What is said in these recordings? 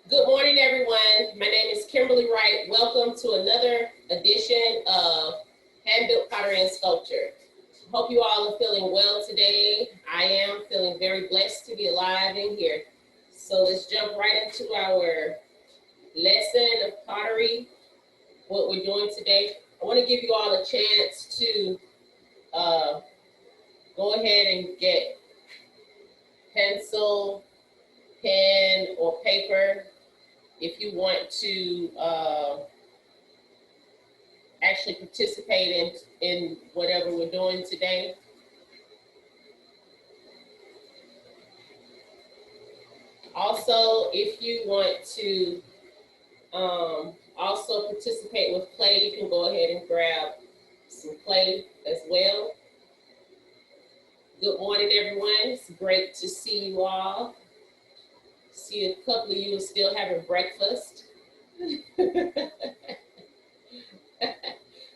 Good morning, everyone. My name is Kimberlie Wright. Welcome to another edition of Hand-Built Pottery and Sculpture. Hope you all are feeling well today. I am feeling very blessed to be alive and here. So let's jump right into our lesson of pottery, what we're doing today. I want to give you all a chance to uh, go ahead and get pencil, pen, or paper if you want to actually participate in whatever we're doing today. Also, if you want to also participate with clay, you can go ahead and grab some clay as well. Good morning, everyone. It's great to see you all. See a couple of you are still having breakfast.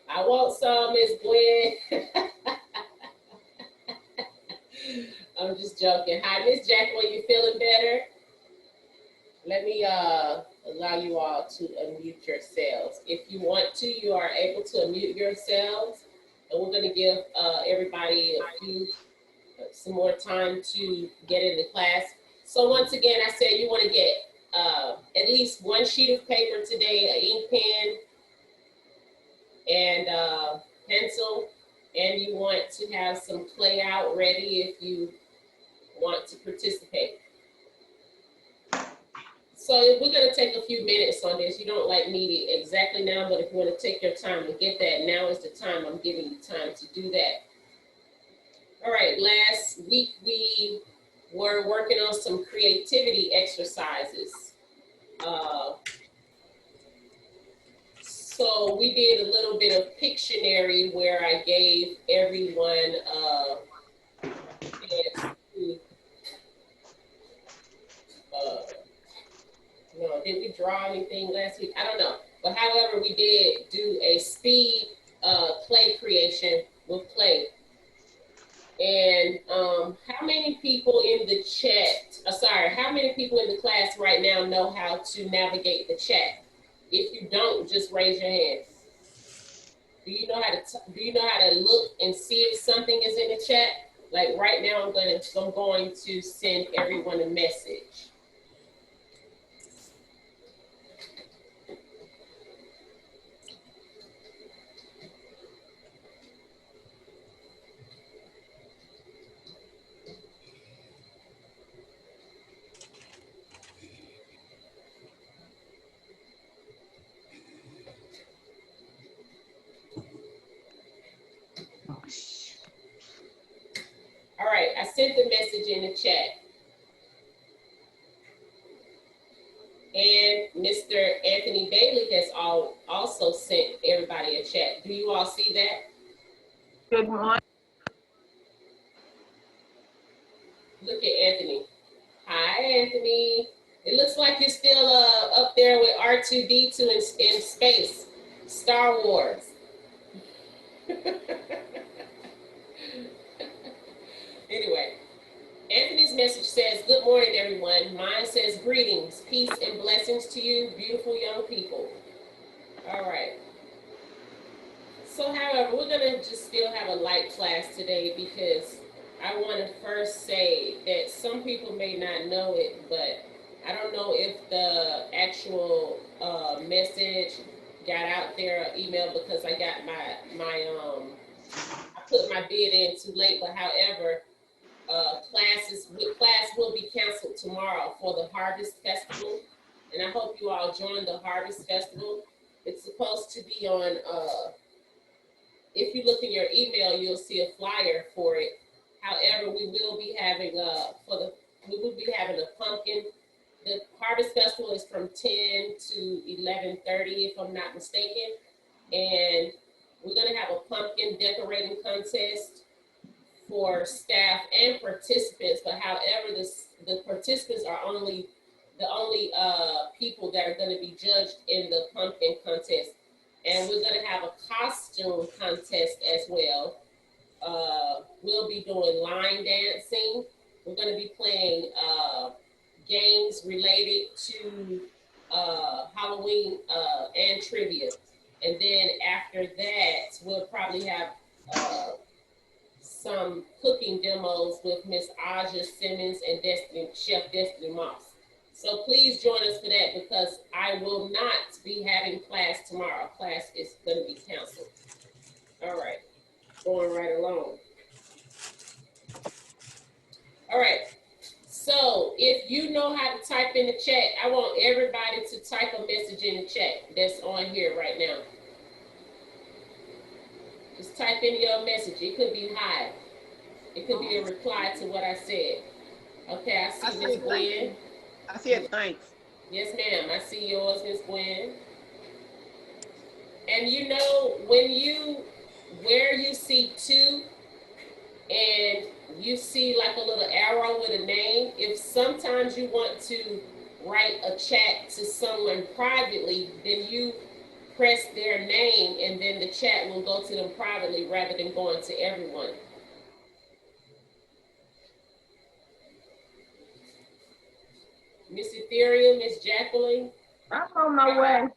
I want some, Miss Gwen. I'm just joking. Hi, Miss Jacqueline. You feeling better? Let me allow you all to unmute yourselves. If you want to, you are able to unmute yourselves. And we're going to give everybody some more time to get into class. So once again, I said you want to get at least one sheet of paper today, an ink pen, and pencil, and you want to have some clay out ready if you want to participate. So we're going to take a few minutes on this. You don't need it exactly now, but if you want to take your time to get that, now is the time. I'm giving you time to do that. All right, last week we were working on some creativity exercises. So we did a little bit of Pictionary where I gave everyone no, did we draw anything last week? I don't know. But however, we did do a speed clay creation with clay. And how many people in the chat, how many people in the class right now know how to navigate the chat? If you don't, just raise your hand. Do you know how to look and see if something is in the chat? Like right now, I'm going to send everyone a message. All right, I sent the message in the chat. And Mr. Anthony Bailey has also sent everybody a chat. Do you all see that? Good morning. Look at Anthony. Hi, Anthony. It looks like you're still up there with R2-D2 in space. Star Wars. Anyway, Anthony's message says, good morning, everyone. Mine says, greetings, peace, and blessings to you, beautiful young people. All right. So, however, we're going to just still have a light class today because I want to first say that some people may not know it, but I don't know if the actual message got out there, email, because I got I put my bid in too late. But however, class will be canceled tomorrow for the Harvest Festival, and I hope you all join the Harvest Festival. It's supposed to be on. If you look in your email, you'll see a flyer for it. However, we will be having a pumpkin. The Harvest Festival is from 10 to 11:30, if I'm not mistaken, and we're gonna have a pumpkin decorating contest for staff and participants. But however, the participants are the only people that are going to be judged in the pumpkin contest. And we're going to have a costume contest as well. We'll be doing line dancing. We're going to be playing games related to Halloween and trivia. And then after that, we'll probably have some cooking demos with Miss Aja Simmons and Chef Destiny Moss. So please join us for that because I will not be having class tomorrow. Class is going to be canceled. All right, going right along. All right, so if you know how to type in the chat, I want everybody to type a message in the chat that's on here right now. Just type in your message. It could be hi. It could be a reply to what I said. Okay, I see Miss Gwen. I said thanks. Yes, ma'am. I see yours, Miss Gwen. And you know, where you see two and you see like a little arrow with a name, if sometimes you want to write a chat to someone privately, then you press their name and then the chat will go to them privately rather than going to everyone. Miss Ethereum, Miss Jacqueline. I'm on my way.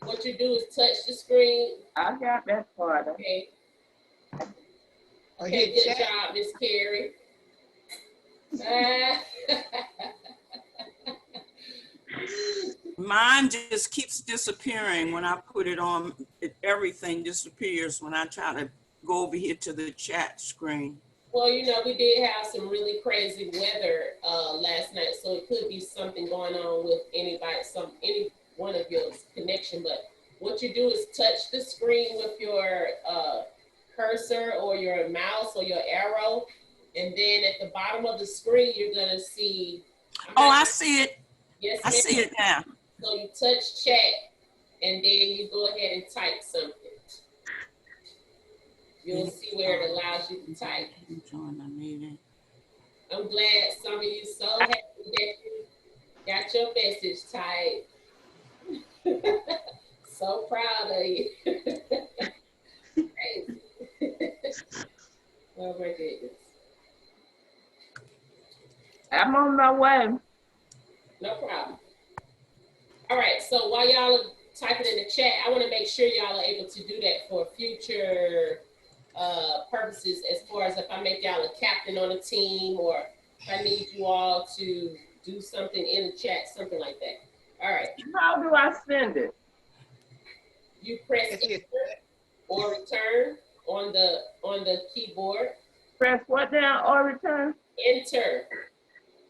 What you do is touch the screen. I got that part. Okay. Okay, good job, Miss Carrie. Mine just keeps disappearing when I put it on. Everything disappears when I try to go over here to the chat screen. Well, you know, we did have some really crazy weather last night, so it could be something going on with any one of your connection. But what you do is touch the screen with your cursor or your mouse or your arrow, and then at the bottom of the screen, you're gonna see. I see it. Yes, I see it now. So you touch chat, and then you go ahead and type something. You'll see where it allows you to type. Join the meeting. I'm glad some of you so happy that you got your message typed. So proud of you. Oh my goodness. I'm on my way. No problem. All right, so while y'all are typing in the chat, I want to make sure y'all are able to do that for future purposes, as far as if I make y'all a captain on a team, or if I need you all to do something in the chat, something like that. All right. How do I send it? You press enter or return on the keyboard. Press what down or return? Enter.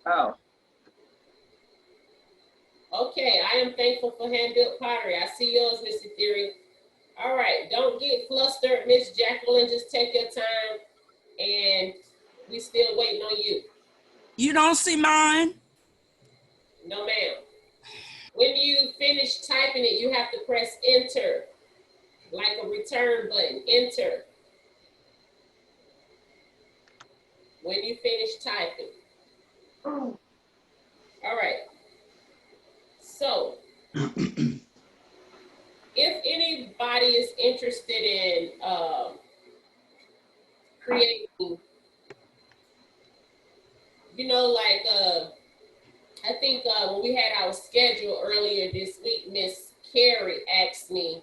Oh. Okay, I am thankful for hand-built pottery. I see yours, Miss Ethereum. All right, don't get flustered, Miss Jacqueline. Just take your time, and we still waiting on you. You don't see mine? No, ma'am. When you finish typing it, you have to press enter, like a return button. Enter. When you finish typing. Oh. All right. So, if anybody is interested in creating, you know, like I think when we had our schedule earlier this week, Miss Carrie asked me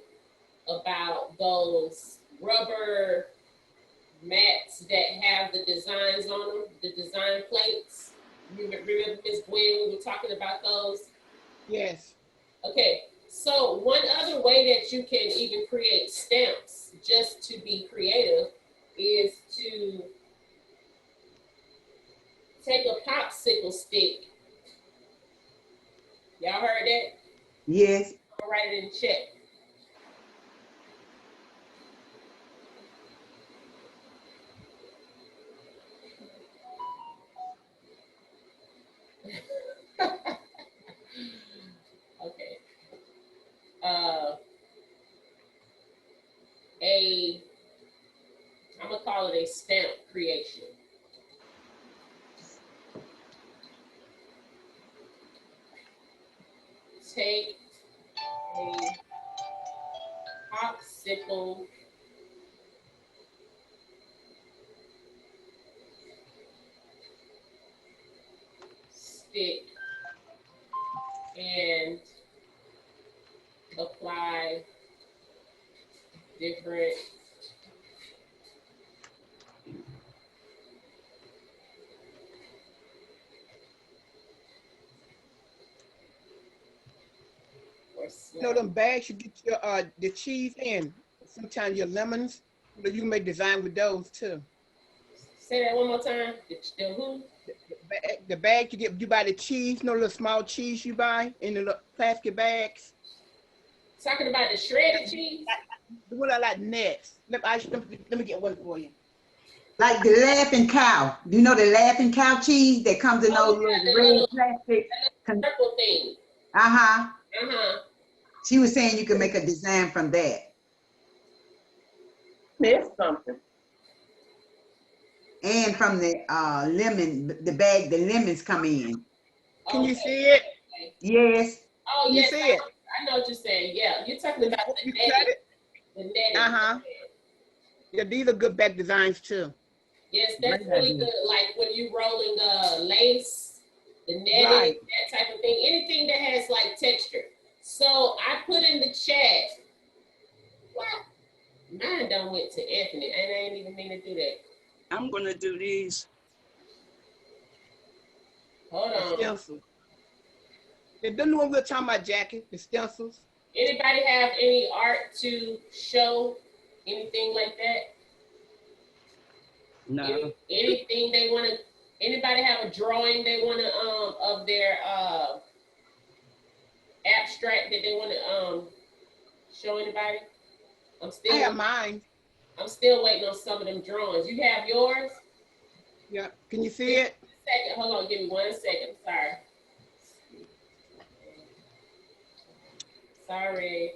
about those rubber mats that have the designs on them, the design plates. Remember, Miss Gwen, we were talking about those? Yes. Okay, so one other way that you can even create stamps, just to be creative, is to take a popsicle stick. Y'all heard that? Yes. I'll write it in the chat. Okay. I'm gonna call it a stamp creation. Take a popsicle stick and apply different or You know smell. them bags you get your the cheese in. Sometimes your lemons. You can make design with those too. Say that one more time. The who? The bag you get, you buy the cheese. You know, little small cheese you buy in the little plastic bags. Talking about the shredded cheese? The one I like next. Let me get one for you. Like the laughing cow. Do you know the laughing cow cheese that comes in Oh, those yeah, little the red little plastic? purple thing. Uh-huh. Uh-huh. She was saying you can make a design from that. Missed something. And from the lemon, the bag the lemons come in. Can you Okay. see it? Yes. Oh, Can you yes, see it? I know what you're saying. Yeah, you're talking about the You cut netting. it? The netting. Uh-huh. Yeah, these are good bag designs too. Yes, that's Great really idea. good. Like when you rolling lace, the netting, Right. that type of thing. Anything that has like texture. So I put in the chat. What? Mine done went to Anthony, and I ain't even mean to do that. I'm gonna do these. Hold The on. stencils. They done the one we were talking about, Jackie. The stencils. Anybody have any art to show? Anything like that? No. Anything they want to? Anybody have a drawing they want to of their abstract that they want to show anybody? I'm I still have mine. waiting on some of them drawings. You have yours? Yeah. Can you see it? Second, hold on, give me 1 second. Sorry.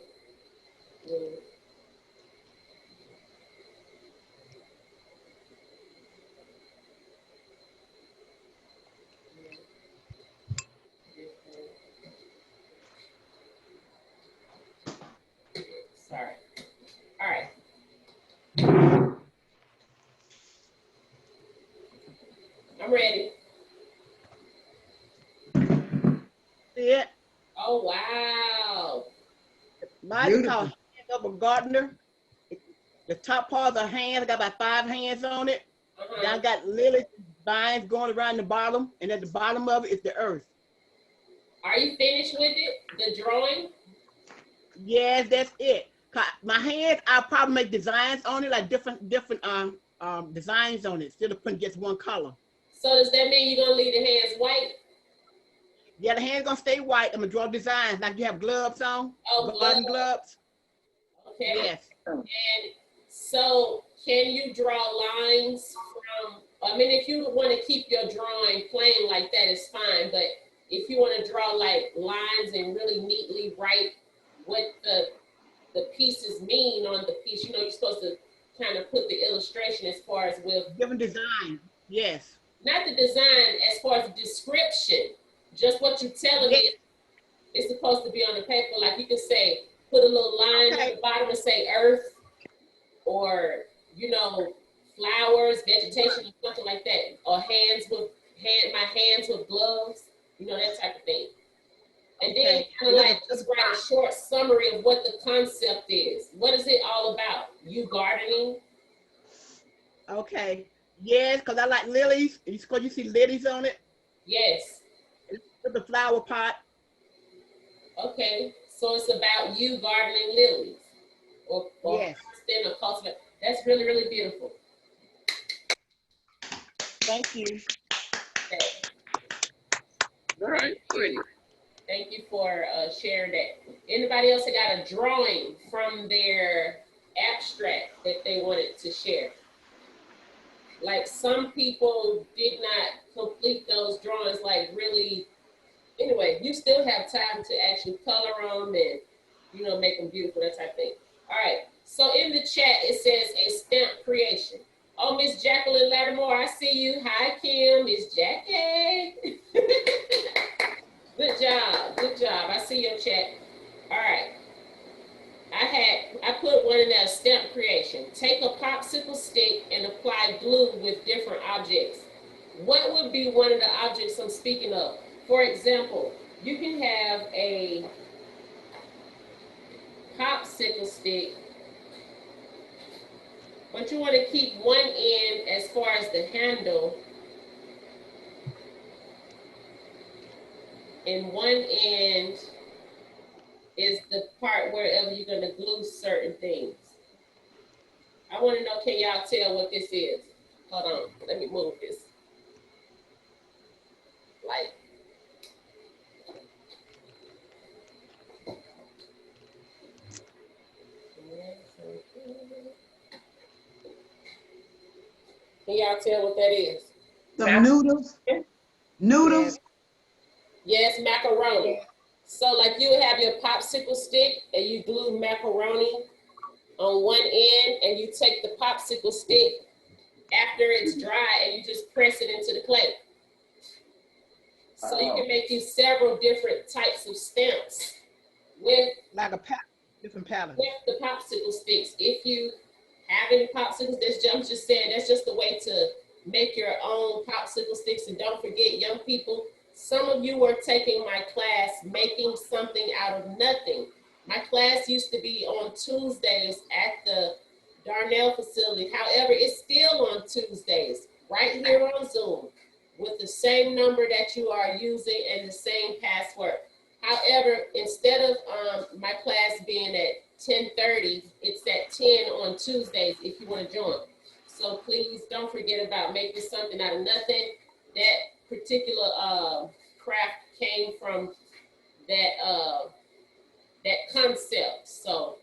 Sorry. All right. I'm ready. See it? Oh, wow. Mine is Beautiful. called Hand of a Gardener. The top part of the hand, I got about 5 hands on it. Then I Uh-huh. got lily vines going around the bottom, and at the bottom of it is the earth. Are you finished with it? The drawing? Yes, that's it. My hands, I'll probably make designs on it, like different designs on it, instead of putting just one color. So does that mean you're gonna leave the hands white? Yeah, the hand's gonna stay white. I'm gonna draw designs like you have gloves on, Oh, garden gloves. Okay. Yes. And so can you draw lines from, I mean, if you want to keep your drawing plain like that, it's fine. But if you want to draw like lines and really neatly write what the pieces mean on the piece, you know, you're supposed to kind of put the illustration as far as with, Different design. Yes. not the design, as far as the description, just what you're telling me. It's supposed to be on the paper. Like you can say, put a little line at the bottom and say earth, or you know, flowers, vegetation, or something like that, or my hands with gloves, you know, that type of thing. And then kind of like just write a short summary of what the concept is. What is it all about? You gardening? Okay. Yes, because I like lilies. Because you see lilies on it. Yes. Put the flower pot. Okay. So it's about you gardening lilies, or Yes. harvesting or cultivating. That's really, really beautiful. Thank you. Okay. Very pretty. Thank you for sharing that. Anybody else that got a drawing from their abstract that they wanted to share? Like some people did not complete those drawings, like really, anyway, you still have time to actually color them and, you know, make them beautiful, that type of thing. All right, so in the chat, it says a stamp creation. Oh, Miss Jacqueline Lattimore, I see you. Hi, Kim, Miss Jackie. Good job, good job. I see your chat. All right. I put one in there, stamp creation. Take a popsicle stick and apply glue with different objects. What would be one of the objects I'm speaking of? For example, you can have popsicle stick, but you want to keep one end as far as the handle, and one end is the part wherever you're going to glue certain things. I want to know, can y'all tell what this is? Hold on, let me move this light. Can y'all tell what that is? Some noodles. Noodles. Yes, macaroni. So like you have your popsicle stick and you glue macaroni on one end, and you take the popsicle stick after it's dry and you just press it into the clay. So you can make you several different types of stamps with Like a different patterns. with the popsicle sticks. If you have any popsicles, I'm just saying that's just a way to make your own popsicle sticks. And don't forget, young people, some of you were taking my class, Making Something Out of Nothing. My class used to be on Tuesdays at the Darnell facility. However, it's still on Tuesdays, right here on Zoom, with the same number that you are using and the same password. However, instead of my class being at 10:30, it's at 10 on Tuesdays if you want to join. So please don't forget about Making Something Out of Nothing. That particular craft came from that that concept. So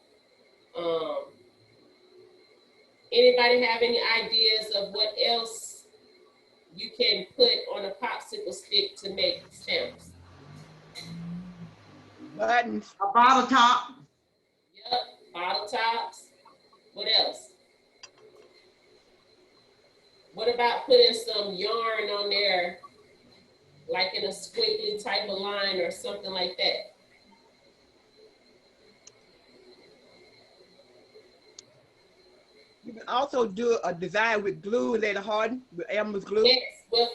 anybody have any ideas of what else you can put on a popsicle stick to make stamps? Buttons. A bottle top. Yep, bottle tops. What else? What about putting some yarn on there, like in a squiggly type of line or something like that? You can also do a design with glue and let it harden with Elmer's glue. Yes, with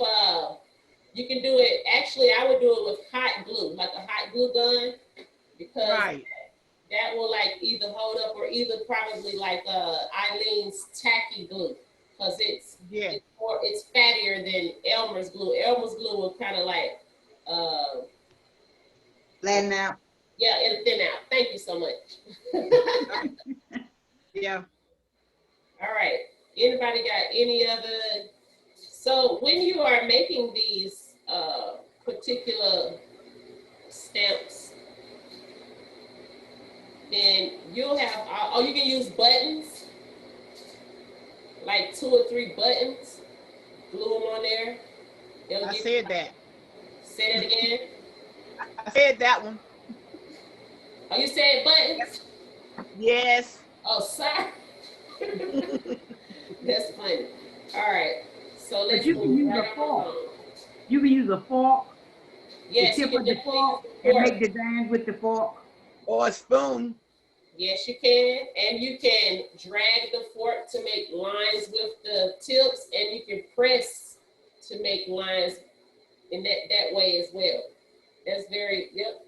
you can do it. Actually, I would do it with hot glue, like a hot glue gun, because Right. that will like either hold up or either probably like Eileen's tacky glue, because it's it's fattier than Elmer's glue. Elmer's glue will kind of like Flatten out. yeah, it'll thin out. Thank you so much. Yeah. All right. Anybody got any other? So when you are making these particular stamps, then you'll have, you can use buttons, like 2 or 3 buttons, glue them on there. I said that. Say that again. I said that one. Oh, you said buttons? Yes. Oh, sorry. That's funny. All right. So let's But you can use right a fork. on. You can use a fork, Yes, the you tip can of the definitely fork, use the and fork. make designs with the fork. Or a spoon. Yes, you can. And you can drag the fork to make lines with the tips, and you can press to make lines in that way as well. That's very, yep.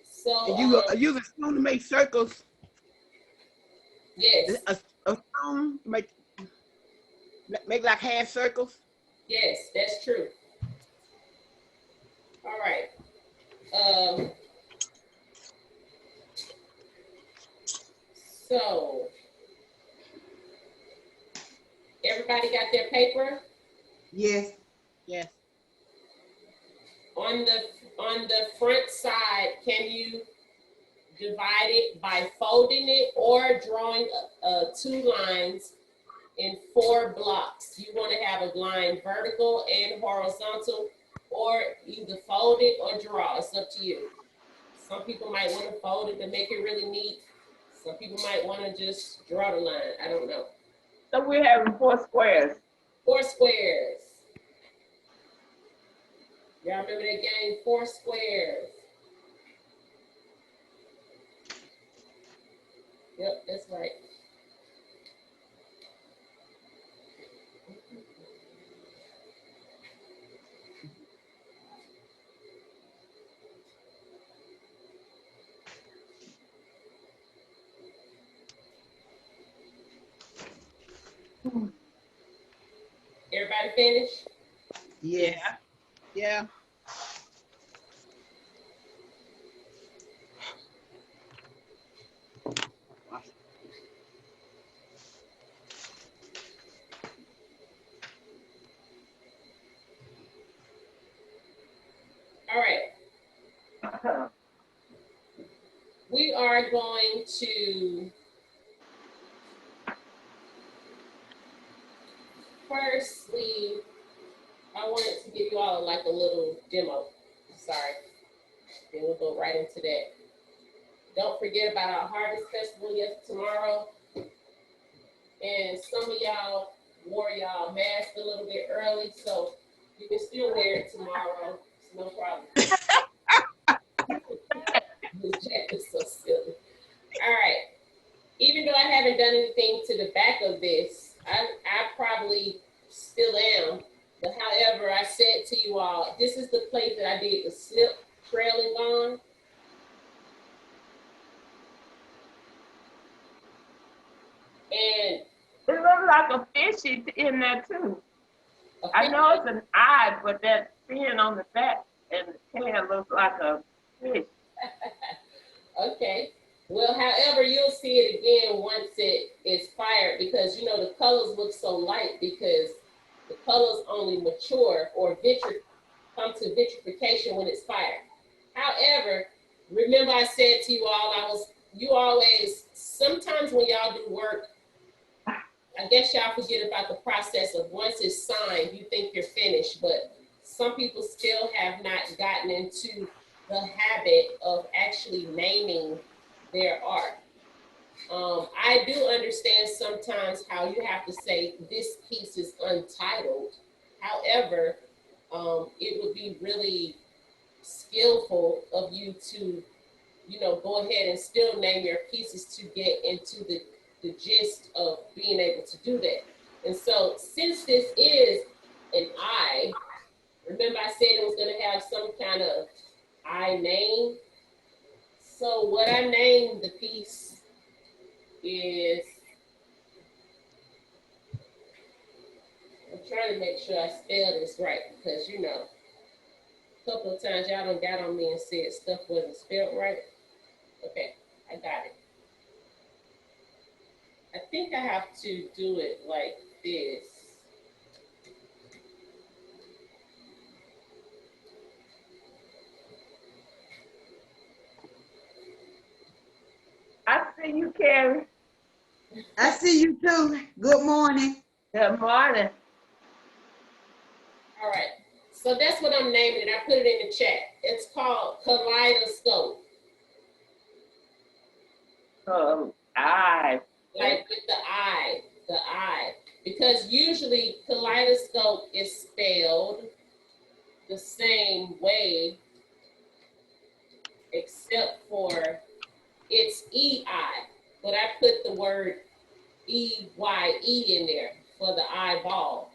So, And you use a spoon to make circles. yes, A spoon to make like half circles. yes, that's true. All right. So, everybody got their paper? Yes. Yes. On the front side, can you divide it by folding it or drawing 2 lines in 4 blocks? You want to have a line vertical and horizontal, or either fold it or draw. It's up to you. Some people might want to fold it to make it really neat. Some people might want to just draw the line. I don't know. So we're having 4 squares. 4 squares. Y'all remember that game, 4 squares? Yep, that's right. finish? Yeah. Yeah. All right. We are going to firstly, I wanted to give you all like a little demo. Sorry. Then we'll go right into that. Don't forget about our Harvest Festival tomorrow. And some of y'all wore y'all mask a little bit early, so you can still wear it tomorrow. It's no problem. This jacket is so silly. All right. Even though I haven't done anything to the back of this, I probably still am. But however, I said to you all, this is the place that I did the slip trailing on. And It looks like a fishy in there too. I know it's an eye, but that fin on the back and the tail looks like a fish. Okay. Well, however, you'll see it again once it is fired because, you know, the colors look so light because the colors only mature or come to vitrification when it's fired. However, remember I said to you all, you always, sometimes when y'all do work, I guess y'all forget about the process of once it's signed, you think you're finished, but some people still have not gotten into the habit of actually naming their art. I do understand sometimes how you have to say this piece is untitled. However, it would be really skillful of you to, you know, go ahead and still name your pieces to get into the gist of being able to do that. And so since this is an I, remember I said it was going to have some kind of I name. So what I named the piece is, I'm trying to make sure I spell this right because, you know, a couple of times y'all done got on me and said stuff wasn't spelled right. Okay, I got it. I think I have to do it like this. I see you, Carrie. I see you too. Good morning. Good morning. All right, so that's what I'm naming it. I put it in the chat. It's called Kaleidoscope. I. Like with the I. Because usually kaleidoscope is spelled the same way, except for it's EI, but I put the word EYE in there for the eyeball.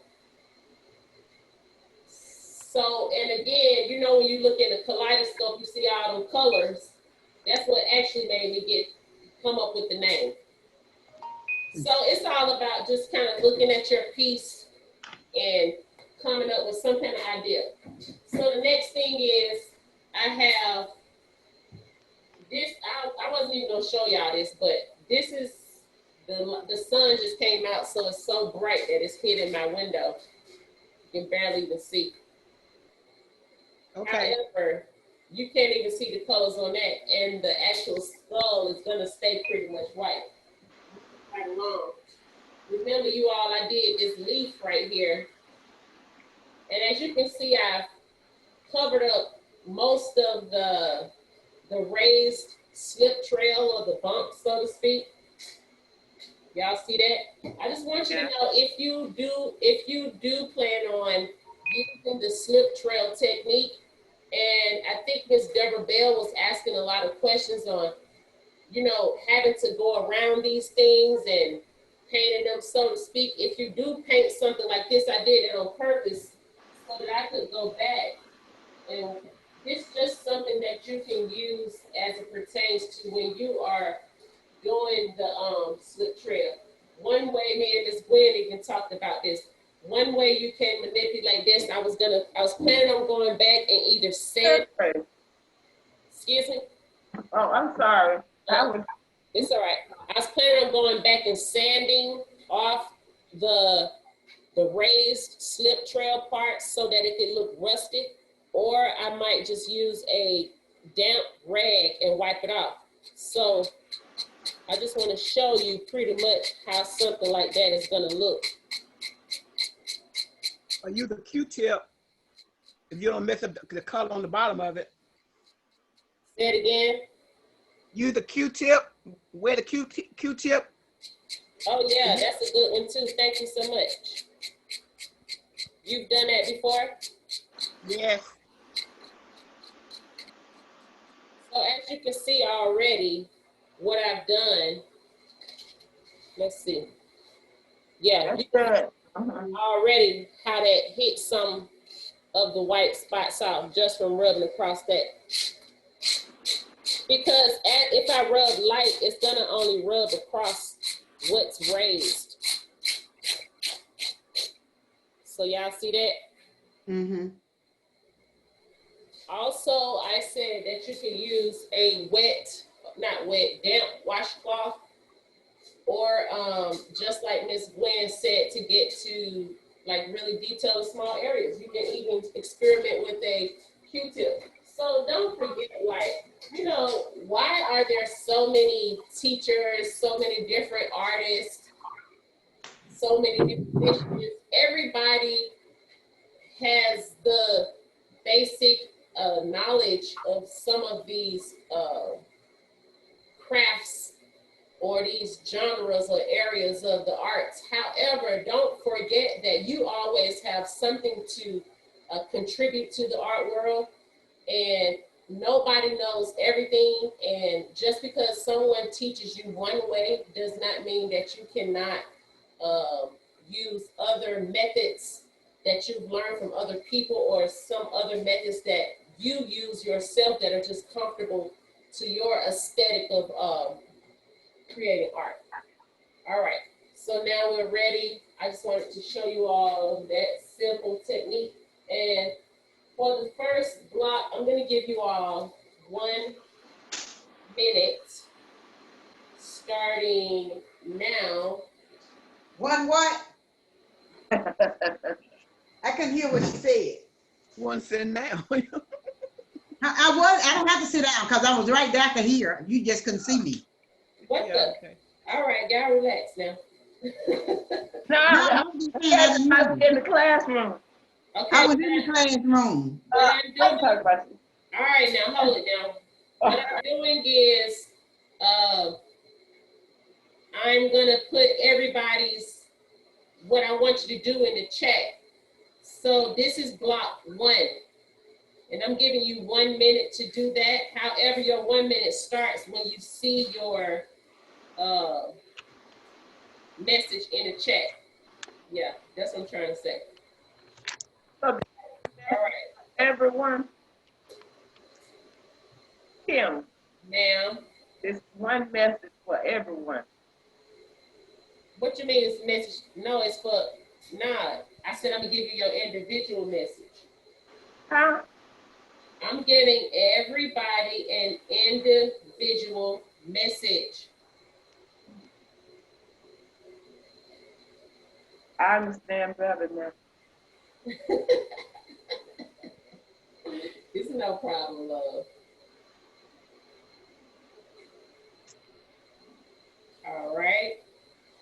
So, and again, you know, when you look in a kaleidoscope, you see all them colors. That's what actually made me come up with the name. So it's all about just kind of looking at your piece and coming up with some kind of idea. So the next thing is I have this, I wasn't even gonna show y'all this, but this is, the sun just came out, so it's so bright that it's hitting my window. You can barely even see. Okay. However, you can't even see the colors on that, and the actual skull is gonna stay pretty much white. Right along. Remember, you all, I did this leaf right here, and as you can see, I've covered up most of the raised slip trail or the bump, so to speak. Y'all see that? I just want you to know if you do plan on using the slip trail technique, and I think Miss Deborah Bell was asking a lot of questions on, you know, having to go around these things and painting them, so to speak. If you do paint something like this, I did it on purpose so that I could go back, and it's just something that you can use as it pertains to when you are doing the slip trail. One way me and Miss Gwen even talked about this. one way you can manipulate this, I was planning on going back and either sand, excuse me? Oh, I'm sorry. It's all right. I was planning on going back and sanding off the raised slip trail part so that it could look rusted, or I might just use a damp rag and wipe it off. So I just want to show you pretty much how something like that is going to look. Or use a Q-tip if you don't mess up the color on the bottom of it. Say it again. Use the Q-tip. Wear the Q-tip. Oh yeah, that's a good one too. Thank you so much. You've done that before? Yes. So as you can see already, what I've done, let's see. Yeah, you That's can good. see already how that hit some of the white spots off just from rubbing across that. Because if I rub light, it's gonna only rub across what's raised. So y'all see that? Mm-hmm. Also, I said that you can use a damp washcloth, or just like Miss Gwen said, to get to like really detailed small areas. You can even experiment with a Q-tip. So don't forget, like, you know, why are there so many teachers, so many different artists, so many different initiatives? Everybody has the basic knowledge of some of these crafts or these genres or areas of the arts. However, don't forget that you always have something to contribute to the art world, and nobody knows everything. And just because someone teaches you one way does not mean that you cannot use other methods that you've learned from other people, or some other methods that you use yourself that are just comfortable to your aesthetic of creating art. All right, so now we're ready. I just wanted to show you all that simple technique. And for the first block, I'm gonna give you all 1 minute starting now. One what? I couldn't hear what you said. One sitting down. I don't have to sit down because I was right there. I could hear. You just couldn't see me. What Yeah, the? okay. All right, y'all relax now. No, I I'm just saying, I didn't hear was you. in the classroom. Okay, I was in the classroom. what I'm I'm doing, talking about you. all right, now hold it down. What I'm doing is, I'm gonna put everybody's, what I want you to do in the chat. So this is block 1, and I'm giving you 1 minute to do that. However, your 1 minute starts when you see your message in the chat. Yeah, that's what I'm trying to say. So, All right, everyone, Kim, now, this one message for everyone. what you mean is message? No, it's for, nah, I said I'm gonna give you your individual message. Huh? I'm giving everybody an individual message. I understand better now. It's no problem, love. All right,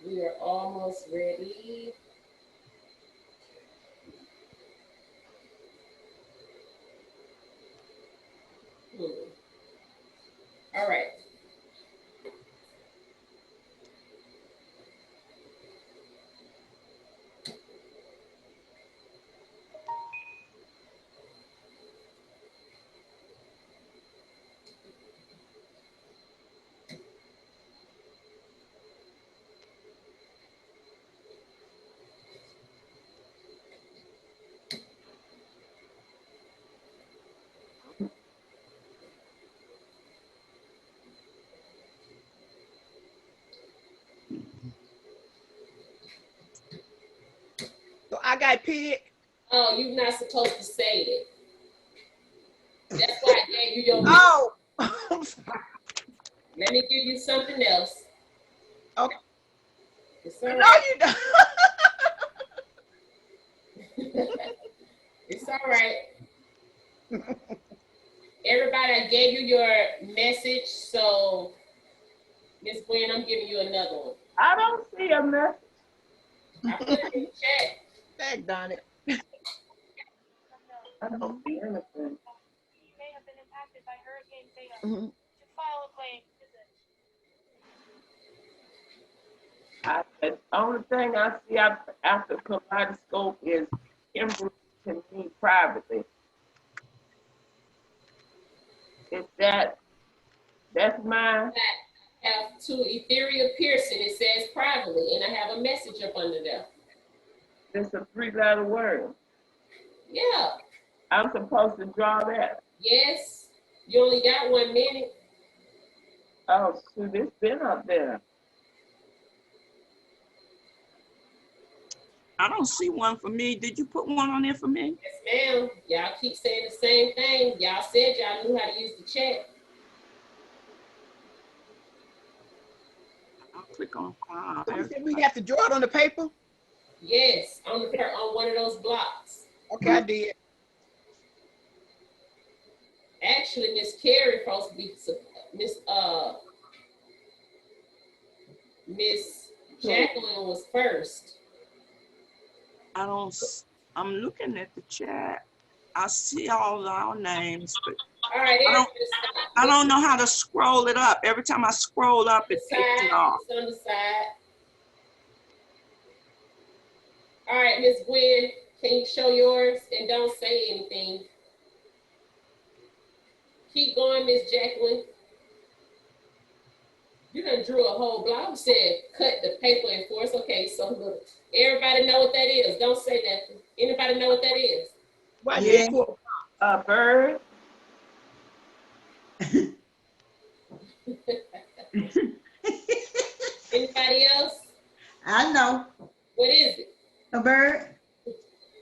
we are almost ready. All right. got picked? Oh, you're not supposed to say it. That's why I gave you your. Oh. I'm sorry. Let me give you something else. Okay. It's all No, right. you don't. It's all right. Everybody, I gave you your message, so Miss Gwen, I'm giving you another one. I don't see a message. I put it in the chat. Daggone it. I don't see anything. You may have been impacted by Hurricane Zeta. Mhm. To file a claim, visit. The only thing I see after kaleidoscope is Kimberlie to me privately. Is that's mine? I have to Ethereal Pearson. It says privately, and I have a message up under there. It's a 3-letter word. Yeah. I'm supposed to draw that. Yes. You only got 1 minute. Oh, shoot, it's been up there. I don't see one for me. Did you put one on there for me? Yes, ma'am. Y'all keep saying the same thing. Y'all said y'all knew how to use the chat. I'll click on So you 5. said we have to draw it on the paper? Yes, on one of those blocks. Okay, I did. Actually, Miss Carrie supposed to be Miss Jacqueline was first. I'm looking at the chat. I see all our names, but All right, I don't know how to scroll it up. Every time I scroll up, it takes it off. It's on the side. All right, Miss Gwen, can you show yours and don't say anything? Keep going, Miss Jacqueline. You done drew a whole block. Said cut the paper and force. Okay, so look, everybody know what that is. Don't say nothing. Anybody know what that is? Why Yeah. you pull? A bird? Anybody else? I know. What is it? A bird.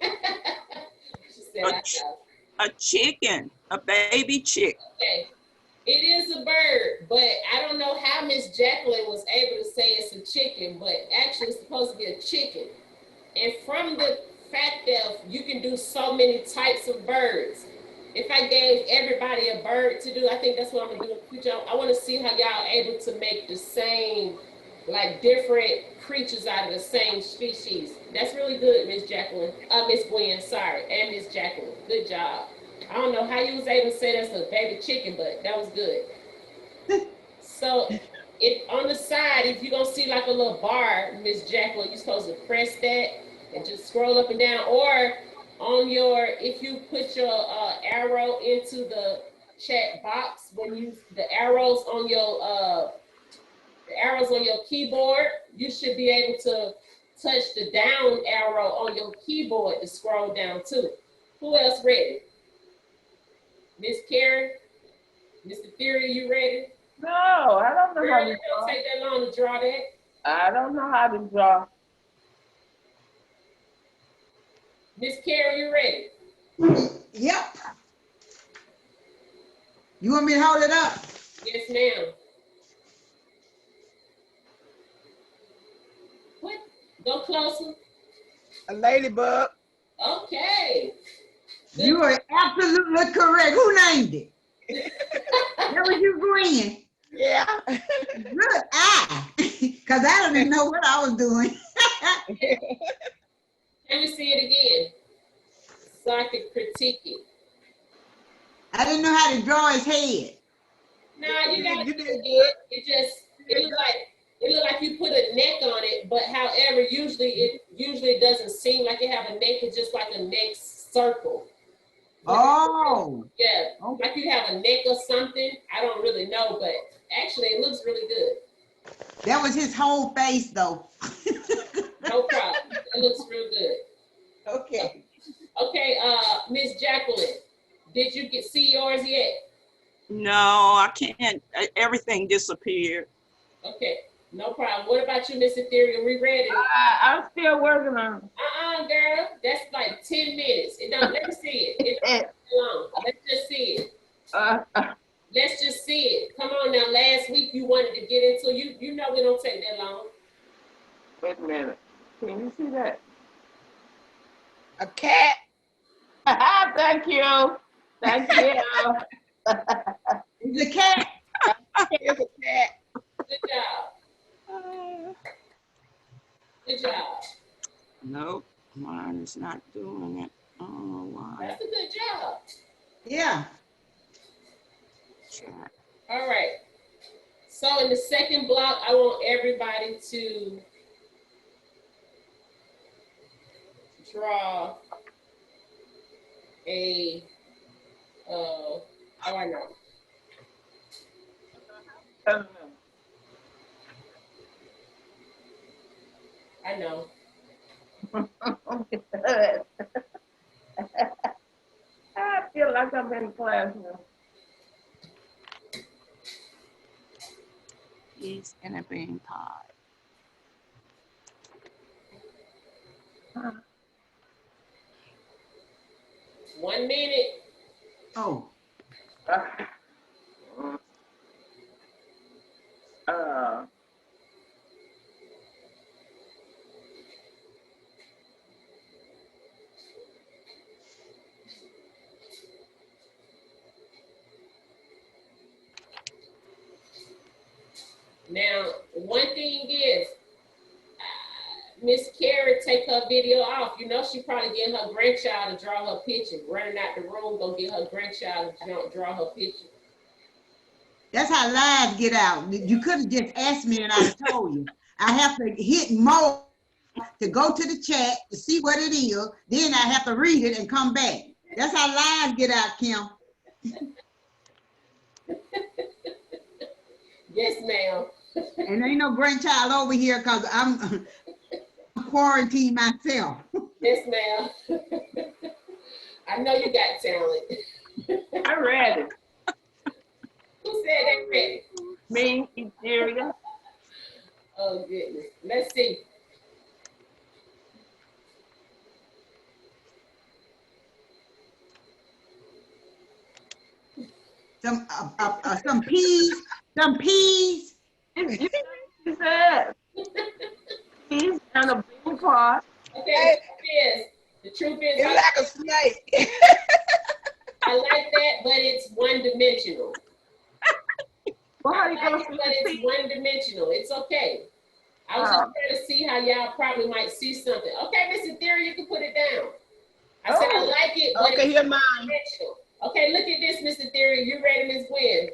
She said, I know. A chicken, a baby chick. Okay. It is a bird, but I don't know how Miss Jacqueline was able to say it's a chicken, but actually it's supposed to be a chicken. And from the fact that you can do so many types of birds, if I gave everybody a bird to do, I think that's what I'm gonna do. I want to see how y'all able to make the same, like different creatures out of the same species. That's really good, Miss Jacqueline. Miss Gwen, sorry, and Miss Jacqueline. Good job. I don't know how you was able to say that's a baby chicken, but that was good. So on the side, if you're gonna see like a little bar, Miss Jacqueline, you're supposed to press that and just scroll up and down, or on if you put your arrow into the chat box, the arrows on your keyboard, you should be able to touch the down arrow on your keyboard to scroll down too. Who else ready? Miss Karen, Mr. Theory, you ready? No, I don't know how Girl, to it don't draw. take that long to draw that. I don't know how to draw. Miss Karen, you ready? Yep. You want me to hold it up? Yes, ma'am. What? Go closer. A ladybug. Okay. Good. You are absolutely correct. Who named it? That was you, Gwen. Yeah. Good eye. Because I don't even know what I was doing. Let me see it again so I can critique it. I didn't know how to draw his head. No, you got to You do did it good. It look like you put a neck on it, but however, usually it doesn't seem like it have a neck. It's just like a neck circle. Oh. Yeah, Okay. like you have a neck or something. I don't really know, but actually it looks really good. That was his whole face, though. No problem. It looks real good. Okay. Okay, Miss Jacqueline, did you see yours yet? No, I can't. Everything disappeared. Okay. No problem. What about you, Miss Ethereal? We ready? I'm still working on Girl. That's like 10 minutes. It don't. Let me see it. It don't it. take long. Let's just see it. Uh, Let's just see it. Come on now. Last week you wanted to get into you know we don't take that long. wait a minute. Can you see that? A cat. Thank you. Thank you. It's a cat. It's a cat. Good job. Good job. Nope, mine is not doing it. I don't know why. That's a good job. Yeah. Chat. All right. So in the second block, I want everybody to draw a, oh, I know. I know. I feel like I'm in class now. He's in a bean pod. One minute. Oh. Uh, Now, one thing is, Miss Carrie take her video off. You know she probably get her grandchild to draw her picture. Running out the room, go get her grandchild to draw her picture. That's how lies get out. You could have just asked me and I told you. I have to hit more to go to the chat to see what it is. Then I have to read it and come back. That's how lies get out, Kim. Yes, ma'am. And ain't no grandchild over here because I'm quarantined myself. Yes, ma'am. I know you got talent. I read it. Who said they ready? Me, Ethereal. Oh, goodness. Let's see. Some peas. She said he's in a big part. Okay, the truth is, It's like a snake. I like that, but it's one-dimensional. Well, how I you like gonna it, see but the it's piece? one-dimensional. It's okay. I was just trying to see how y'all probably might see something. Okay, Miss Ethereal, you can put it down. I said I like it, but Okay, it's here's mine. one-dimensional. Okay, look at this, Miss Ethereal. You ready, Miss Gwen?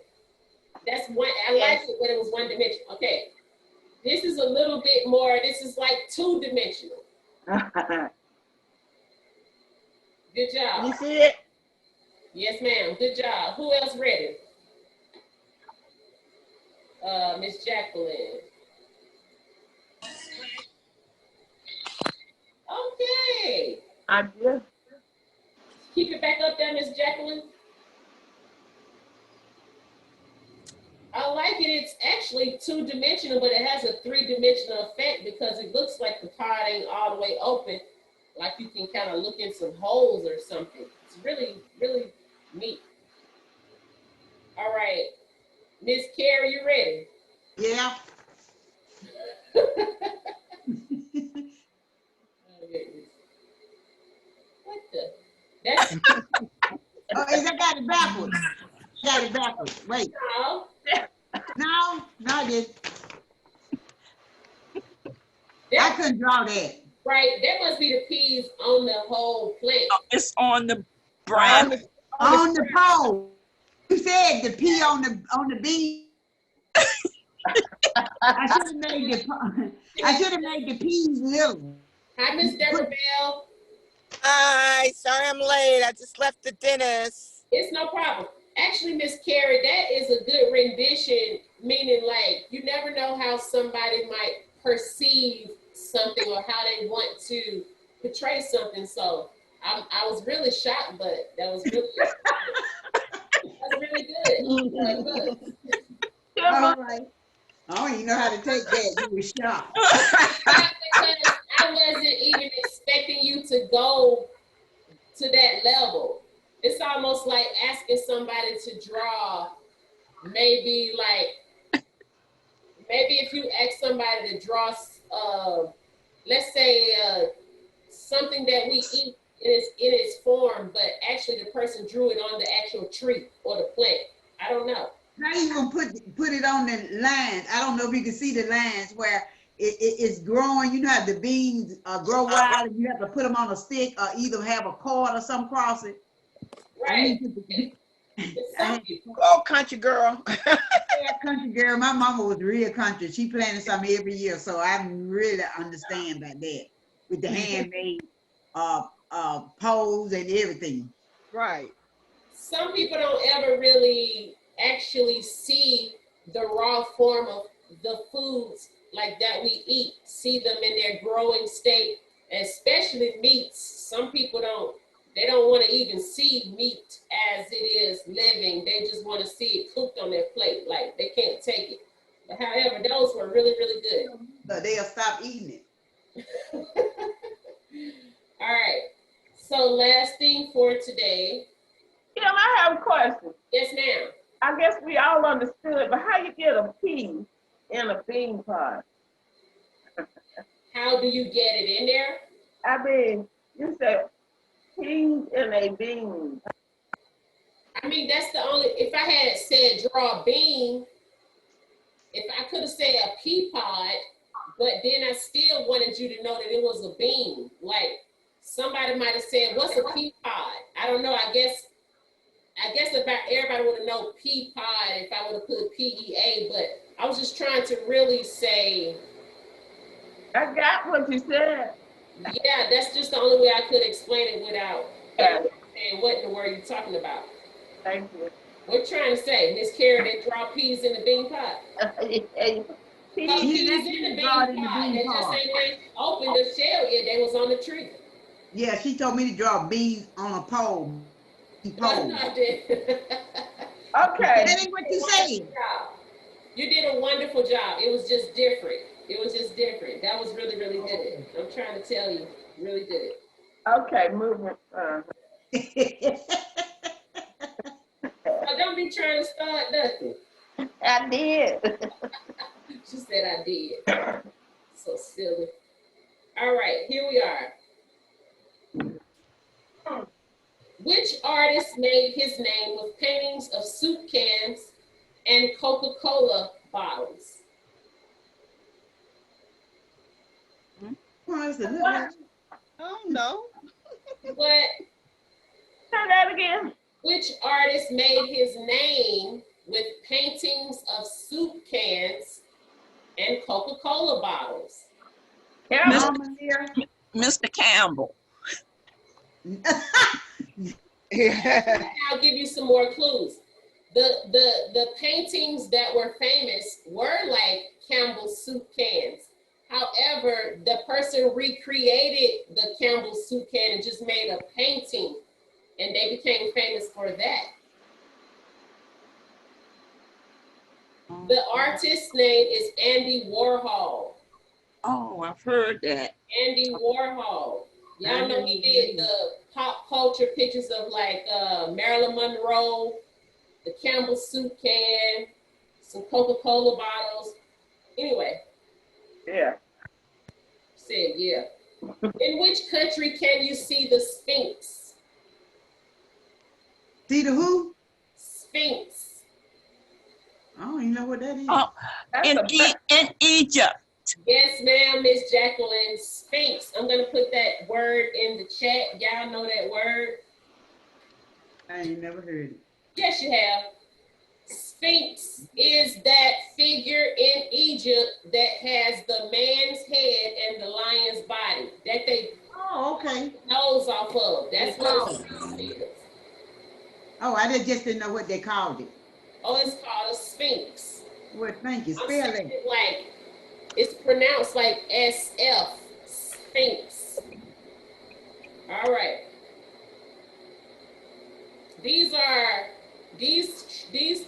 That's one. I like it, but it was one-dimensional. Okay, this is a little bit more. This is like two-dimensional. Good job. You see it? Yes, ma'am. Good job. Who else ready? Miss Jacqueline. Okay. I just Keep it back up there, Miss Jacqueline. I like it. It's actually two-dimensional, but it has a three-dimensional effect because it looks like the pod ain't all the way open. Like you can kind of look in some holes or something. It's really, really neat. All right. Miss Carrie, you ready? Yeah. What the? That's Oh, I got it backwards. Got it backwards. Wait. no. No, I didn't. I That, couldn't draw that. right. That must be the peas on the whole plant. It's on the branch. On the pole. You said the P on the B. I should have made the P's little. Hi, Miss Deborah Bell. Hi, sorry I'm late. I just left the dentist. It's no problem. Actually, Miss Carrie, that is a good rendition, meaning like you never know how somebody might perceive something or how they want to portray something. So I was really shocked, but that was really good. That was really good. All right. I don't even know how to take that. You were shocked. Not because I wasn't even expecting you to go to that level. It's almost like asking somebody to draw maybe if you ask somebody to draw let's say something that we eat in its form, but actually the person drew it on the actual tree or the plant. I don't know. How you gonna put it on the lines? I don't know if you can see the lines where it's growing. You know how the beans grow wild, and you have to put them on a stick or either have a cord or something cross it. Right. I Oh, country girl. country girl. My mama was real country. She planted something every year, so I really understand about that with the handmade poles and everything. Right. Some people don't ever really actually see the raw form of the foods like that we eat, see them in their growing state, especially meats. Some people they don't want to even see meat as it is living. They just want to see it cooked on their plate. Like they can't take it. But however, those were really, really good. So they'll stop eating it. All right. So last thing for today. Kim, I have a question. Yes, ma'am. I guess we all understood, but how you get a pea in a bean pot? How do you get it in there? I mean, you said peas in a bean. I mean, that's the only, if I had said draw a bean, if I could have said a pea pod, but then I still wanted you to know that it was a bean. Like somebody might have said, what's a pea pod? I don't know. I guess if everybody would have known pea pod if I would have put PEA, but I was just trying to really say. I got what you said. Yeah, that's just the only way I could explain it without saying what in the world you're talking about. Thank you. What you trying to say? Miss Carrie, they draw peas in the bean pot. Peas. Peas in the bean pot. They just ain't opened the shell yet. They was on the tree. Yeah, she told me to draw beans on a pole. That's not it. Okay. That ain't what you said. You did a wonderful job. It was just different. That was really, really good. I'm trying to tell you, really good. Okay, moving. Don't be trying to start nothing. I did. She said I did. So silly. All right, here we are. Which artist made his name with paintings of soup cans and Coca-Cola bottles? What? I don't know. What? Say that again. Which artist made his name with paintings of soup cans and Coca-Cola bottles? Mr. Campbell. I'll give you some more clues. The paintings that were famous were like Campbell's soup cans. However, the person recreated the Campbell's soup can and just made a painting, and they became famous for that. The artist's name is Andy Warhol. Oh, I've heard that. Andy Warhol. Y'all know he did the pop culture pictures of like Marilyn Monroe, the Campbell soup can, some Coca-Cola bottles. Anyway. Yeah. Said yeah. In which country can you see the Sphinx? See the who? Sphinx. I don't even know what that is. Oh, in Egypt. Yes, ma'am, Miss Jacqueline. Sphinx. I'm gonna put that word in the chat. Y'all know that word? I ain't never heard it. Yes, you have. Sphinx is that figure in Egypt that has the man's head and the lion's body that they nose off of. That's what a sphinx is. Oh, I just didn't know what they called it. Oh, it's called a sphinx. Well, thank you. I'm Spell saying it. it like it's pronounced like SF, sphinx. All right. These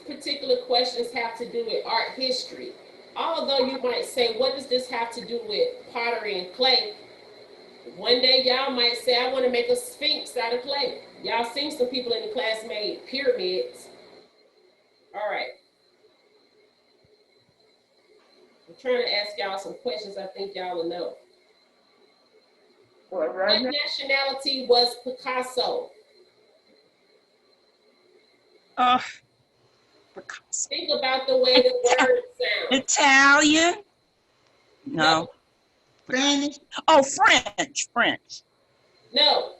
particular questions have to do with art history. although you might say, what does this have to do with pottery and clay? One day y'all might say, I want to make a sphinx out of clay. Y'all seen some people in the class made pyramids. All right. I'm trying to ask y'all some questions I think y'all will know. Well, What right now, nationality was Picasso? Picasso. Think about the way the word sounds. Italian? No. Spanish. Oh, French. French. No.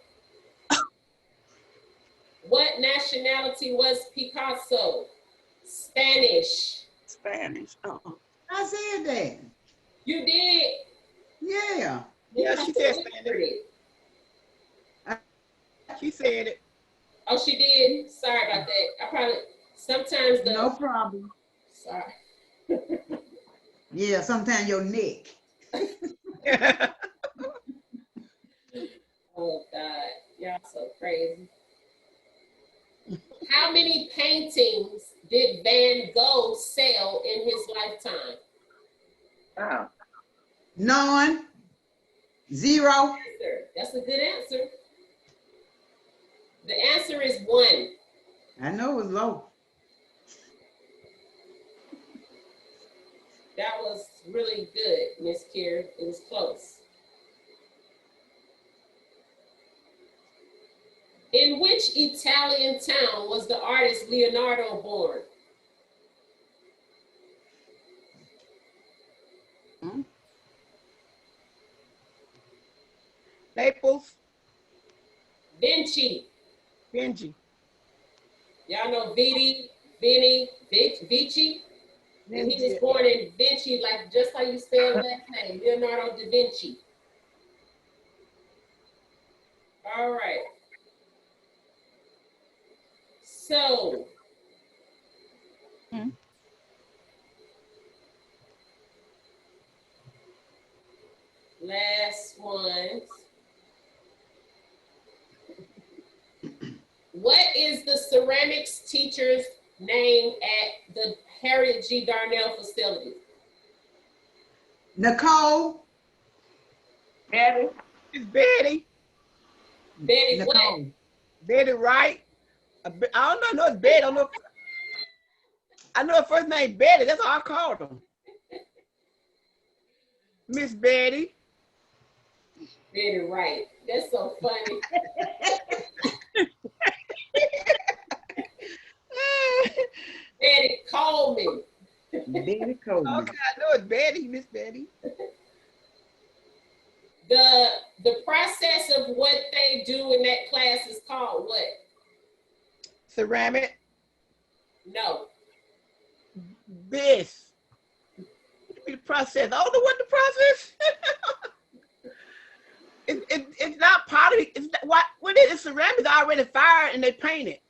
What nationality was Picasso? Spanish. Spanish. Oh. I said that. You did. Yeah. Yeah, she said Whispered Spanish. it. She said it. Oh, she did. Sorry about that. I probably sometimes the No problem. sorry. Yeah, sometimes your neck. Oh God, y'all so crazy. How many paintings did Van Gogh sell in his lifetime? wow. None. Zero. Answer. That's a good answer. The answer is 1. I know it was low. That was really good, Miss Kier. It was close. In which Italian town was the artist Leonardo born? Naples. Vinci. Benji. Y'all know Vidi, Vinny, Vici? And he was born in Vinci, like just like you spell last name, Leonardo da Vinci. All right. So, last ones. What is the ceramics teacher's name at the Harriet G. Darnell facility? Nicole. Betty, It's Betty. Betty what? Nicole. Betty Wright. I don't know. It's Betty. I know her first name Betty. That's all I called her. Miss Betty. Betty Wright. That's so funny. Betty Coleman. Betty Coleman. Okay, I know it's Betty, Miss Betty. The process of what they do in that class is called what? Ceramic. No. This. What the process? I don't know what the process. It's not pottery. It's not, what is it? Ceramics already fired and they paint it.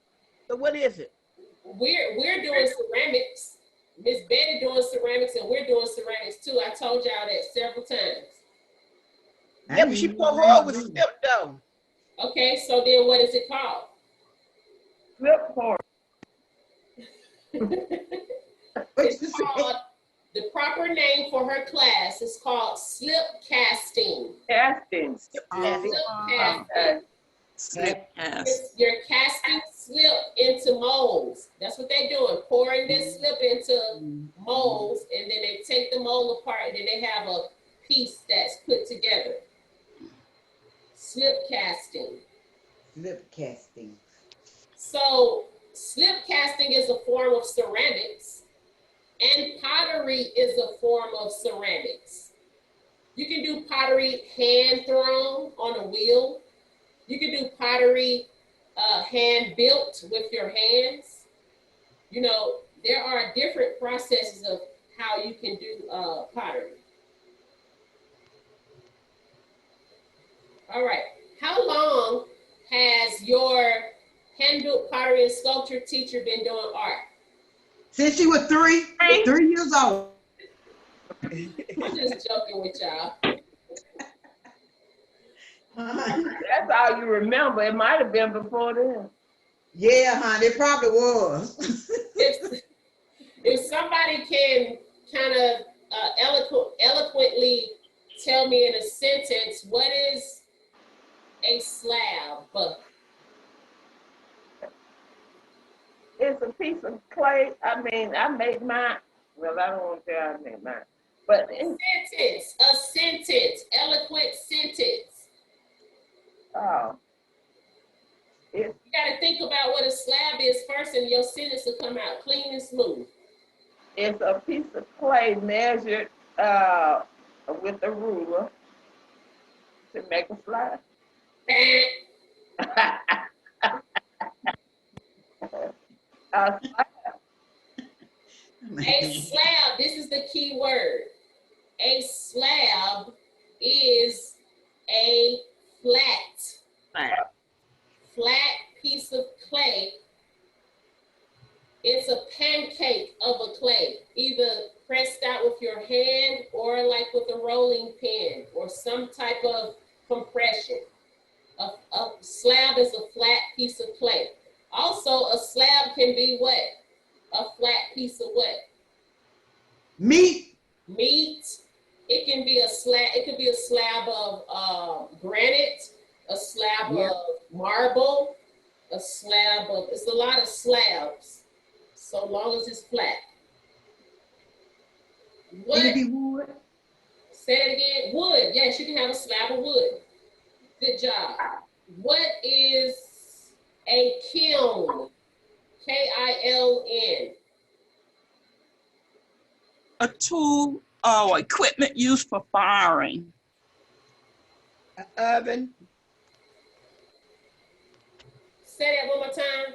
So what is it? We're doing ceramics. Miss Betty doing ceramics and we're doing ceramics too. I told y'all that several times. Yeah, but she put her with slip though. Okay, so then what is it called? flip for It's called, the proper name for her class is called slip casting. casting. Slip casting. Slip cast. You're casting slip into molds. That's what they're doing, pouring this slip into molds, and then they take the mold apart, and then they have a piece that's put together. Slip casting. Slip casting. So slip casting is a form of ceramics, and pottery is a form of ceramics. You can do pottery hand thrown on a wheel. You can do pottery hand built with your hands. You know, there are different processes of how you can do pottery. All right, how long has your hand-built pottery and sculpture teacher been doing art? Since she was 3 years old. I'm just joking with y'all. That's all you remember. It might have been before then. Yeah, honey, it probably was. If somebody can kind of tell me in a sentence, what is a slab? It's a piece of clay. I mean, I made mine. Well, I don't want to say I made mine, but A sentence, eloquent sentence. It's You gotta think about what a slab is first and your sentence will come out clean and smooth. it's a piece of clay measured with a ruler to make a slab. A slab. A slab, this is the key word. A slab is a flat piece of clay. It's a pancake of a clay, either pressed out with your hand or like with a rolling pin or some type of compression. A slab is a flat piece of clay. Also, a slab can be what? A flat piece of what? Meat. Meat. It can be a slab. It could be a slab of granite, a slab Yep. of marble, a slab of. It's a lot of slabs, so long as it's flat. It What? could be wood. Say it again. Wood. Yes, you can have a slab of wood. Good job. What is a kiln? K-I-L-N. A tool or equipment used for firing. An oven, Say that one more time.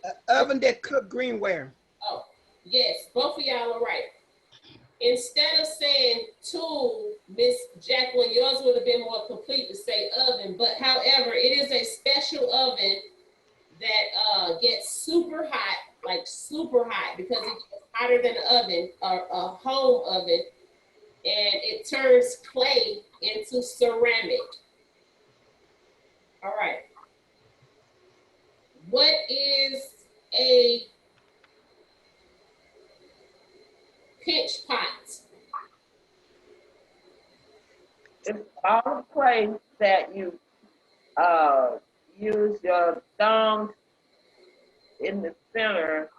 an oven that cook greenware. Oh, yes, both of y'all are right. Instead of saying tool, Miss Jacqueline, yours would have been more complete to say oven, but however, it is a special oven that gets super hot, like super hot, because it gets hotter than an oven or a home oven, and it turns clay into ceramic. All right. What is a pinch pot? It's all clay that you use your thumbs in the center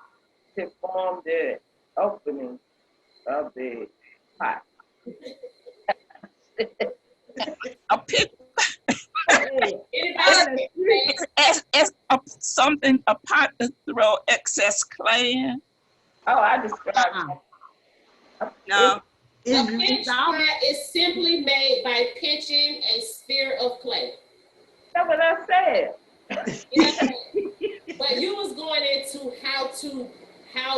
to form the opening of the pot. A pick Anybody? something, a pot to throw excess clay in. Oh, I described it. No, A It's pinch all pot is simply made by pinching a sphere of clay. That's what I said. Yeah, but you was going into how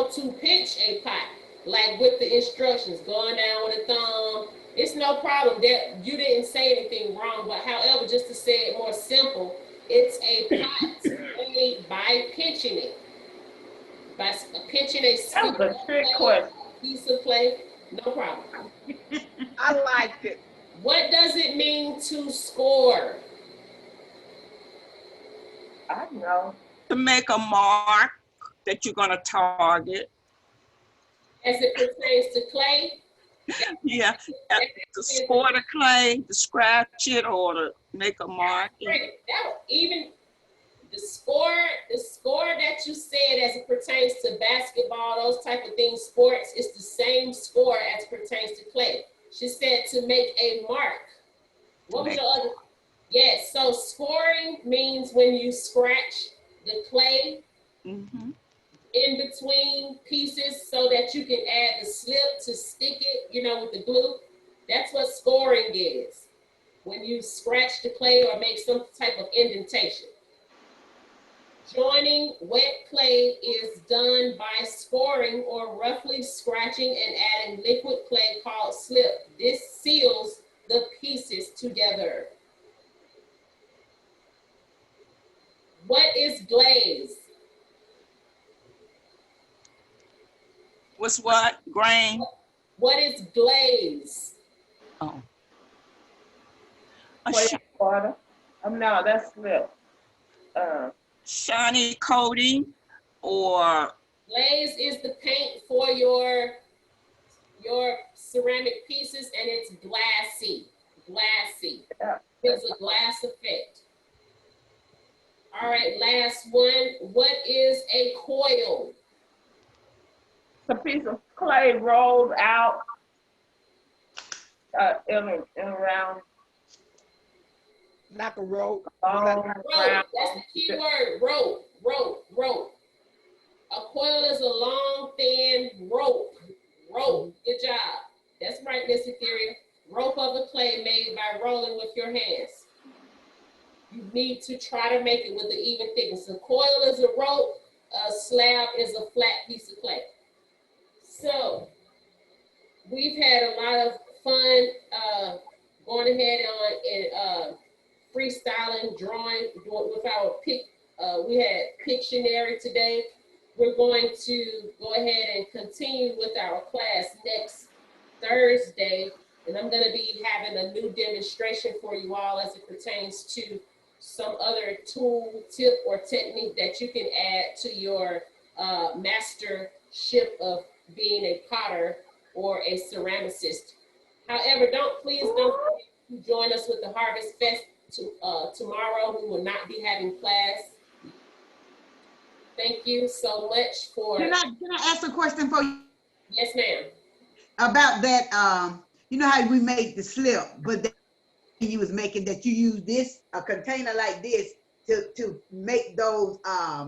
to pinch a pot, like with the instructions, going down with a thumb. It's no problem. That you didn't say anything wrong, but however, just to say it more simple, it's a pot made by pinching it. By pinching a sphere That was of a trick clay, question. piece of clay, no problem. I liked it. What does it mean to score? I know. to make a mark that you're gonna target. As it pertains to clay? Yeah, to score the clay, to scratch it, or to make a mark. Even the score that you said as it pertains to basketball, those type of things, sports, it's the same score as pertains to clay. She said to make a mark. What was the other? Yes, so scoring means when you scratch the clay Mm-hmm. in between pieces so that you can add the slip to stick it, with the glue. That's what scoring is. When you scratch the clay or make some type of indentation. Joining wet clay is done by scoring or roughly scratching and adding liquid clay called slip. This seals the pieces together. What is glaze? What's what? Grain? What is glaze? Oh. Clay water. No, that's slip. Shiny coating or Glaze is the paint for your ceramic pieces, and it's glassy. glassy. Yeah. Gives a glass effect. All right, last one. What is a coil? It's a piece of clay rolled out in around Like a rope. long Rope. round. That's the key word. Rope. Rope. Rope. A coil is a long, thin rope. Rope. Good job. That's right, Miss Etheria. Rope of the clay made by rolling with your hands. You need to try to make it with an even thickness. A coil is a rope. A slab is a flat piece of clay. So we've had a lot of fun going ahead on and freestyling, drawing with our pick. We had Pictionary today. We're going to go ahead and continue with our class next Thursday, and I'm going to be having a new demonstration for you all as it pertains to some other tool, tip, or technique that you can add to your mastership of being a potter or a ceramicist. However, please don't forget to join us with the Harvest Fest tomorrow. We will not be having class. Thank you so much for. Can I ask a question for you Yes, ma'am. about that? You know how we make the slip, but then you was making that you use a container like this to make those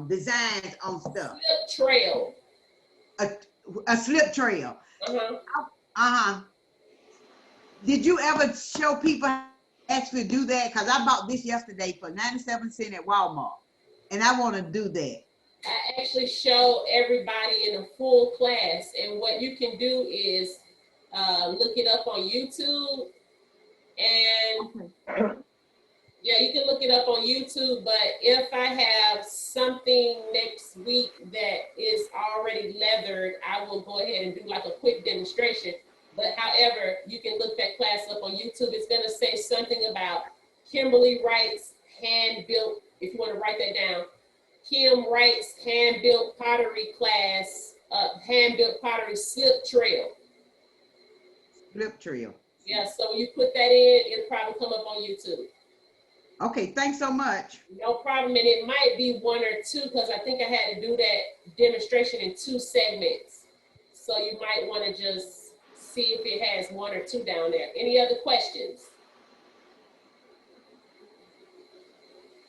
designs on stuff. Slip trail. A slip trail. Uh-huh. Did you ever show people how to actually do that? Because I bought this yesterday for 97 cents at Walmart, and I want to do that. I actually show everybody in a full class, and what you can do is look it up on YouTube, and yeah, you can look it up on YouTube, but if I have something next week that is already leathered, I will go ahead and do like a quick demonstration. But however, you can look that class up on YouTube. It's gonna say something about Kimberlie Wright's hand-built, if you wanna write that down, Kim Wright's hand-built pottery class, hand-built pottery slip trail. Slip trail. Yeah, so when you put that in, it'll probably come up on YouTube. Okay, thanks so much. No problem, and it might be one or two, because I think I had to do that demonstration in 2 segments. So you might wanna just see if it has 1 or 2 down there. Any other questions?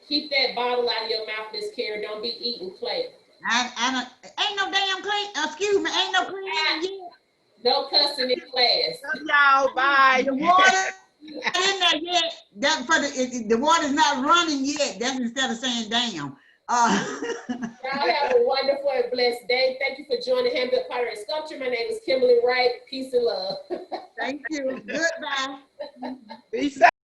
Keep that bottle out of your mouth, Miss Carrie. Don't be eating clay. I don't, ain't no damn clean, excuse me, ain't no clean yet. No cussing in class. Y'all, bye. The water in there yet. That for the water's not running yet. That's instead of saying damn. Y'all have a wonderful and blessed day. Thank you for joining Hand-Built Pottery and Sculpture. My name is Kimberlie Wright. Peace and love. Thank you. Goodbye. Peace